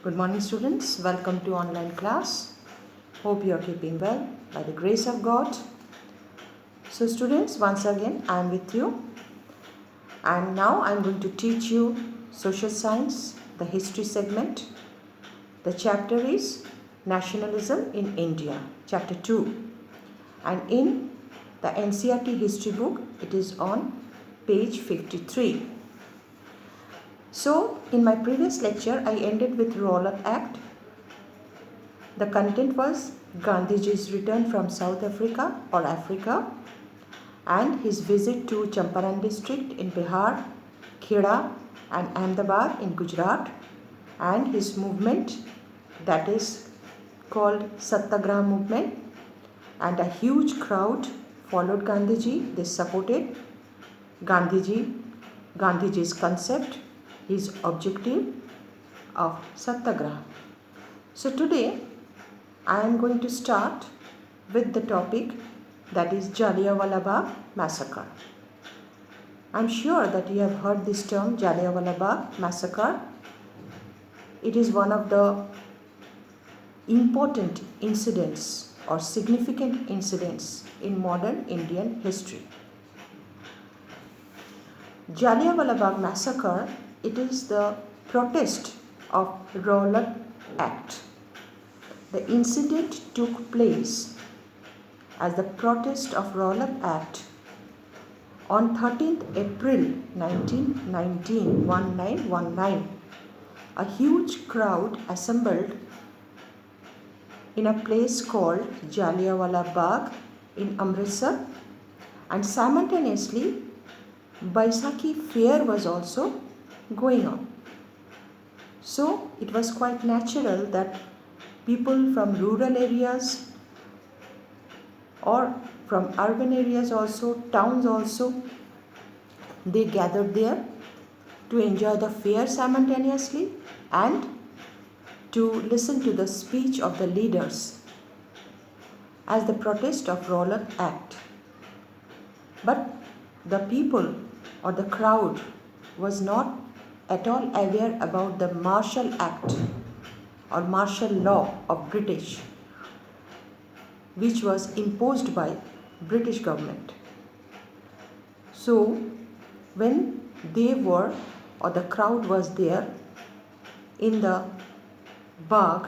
Good morning students, welcome to online class. Hope you are keeping well by the grace of God. So students, once again I am with you and now I am going to teach you social science, the history segment. The chapter is Nationalism in India, chapter 2, and in the NCERT history book it is on page 53. So, in my previous lecture, I ended with Rowlatt Act. The content was Gandhiji's return from South Africa or Africa and his visit to Champaran district in Bihar, Kheda and Ahmedabad in Gujarat, and his movement that is called Satyagraha movement, and a huge crowd followed Gandhiji. They supported Gandhiji's concept, his objective of Satyagraha. So today I am going to start with the topic that is Jallianwala Bagh massacre. I am sure that you have heard this term Jallianwala Bagh massacre. It is one of the important incidents or significant incidents in modern Indian history. Jallianwala Bagh massacre, it is the protest of Rowlatt Act. The incident took place as the protest of Rowlatt Act on 13th April 1919. A huge crowd assembled in a place called Jallianwala Bagh in Amritsar, and simultaneously Baisakhi fair was also going on. So it was quite natural that people from rural areas or from urban areas also, towns also, they gathered there to enjoy the fair simultaneously and to listen to the speech of the leaders as the protest of Rowlatt Act. But the people or the crowd was not at all aware about the martial act or martial law of British, which was imposed by British government. So when they were or the crowd was there in the Bagh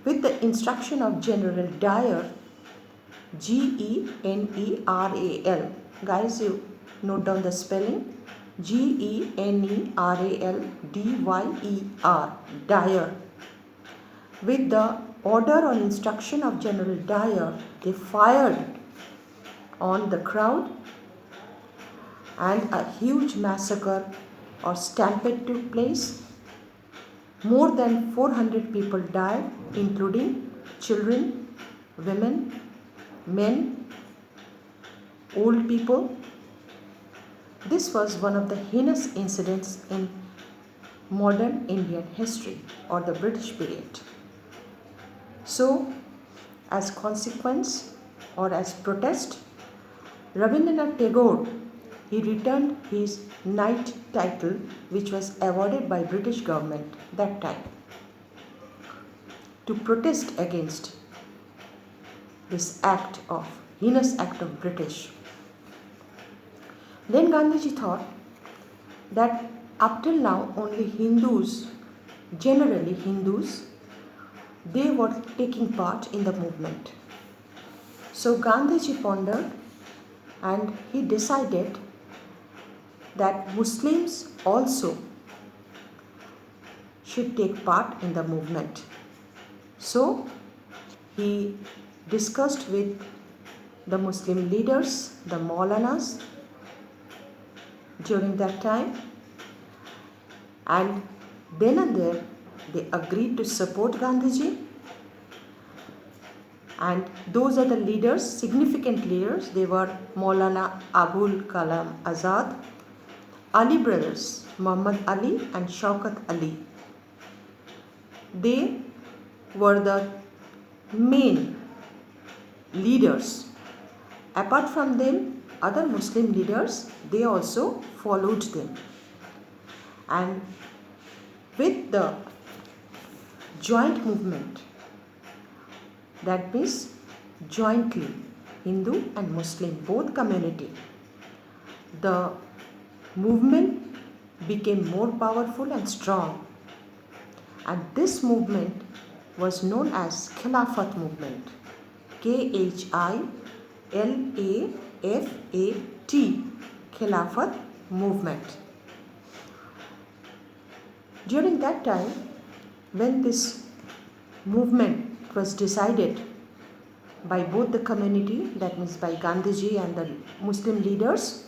with the instruction of General Dyer, General, guys, you note down the spelling, General Dyer, Dyer. With the order or instruction of General Dyer, they fired on the crowd and a huge massacre or stampede took place. More than 400 people died, including children, women, men, old people. This was one of the heinous incidents in modern Indian history or the British period. So, as consequence or as protest, Rabindranath Tagore, he returned his Knight title, which was awarded by British government that time, to protest against this heinous act of British. Then Gandhiji thought that up till now only Hindus, generally Hindus, they were taking part in the movement. So Gandhiji pondered and he decided that Muslims also should take part in the movement. So he discussed with the Muslim leaders, the Maulanas, during that time, and then and there they agreed to support Gandhiji. And those are the leaders, significant leaders. They were Maulana Abul Kalam Azad, Ali brothers, Muhammad Ali and Shaukat Ali. They were the main leaders. Apart from them, other Muslim leaders, they also followed them. And with the joint movement, that means jointly Hindu and Muslim both community, the movement became more powerful and strong, and this movement was known as Khilafat movement, Khilafat, Khilafat movement. During that time, when this movement was decided by both the community, that means by Gandhiji and the Muslim leaders,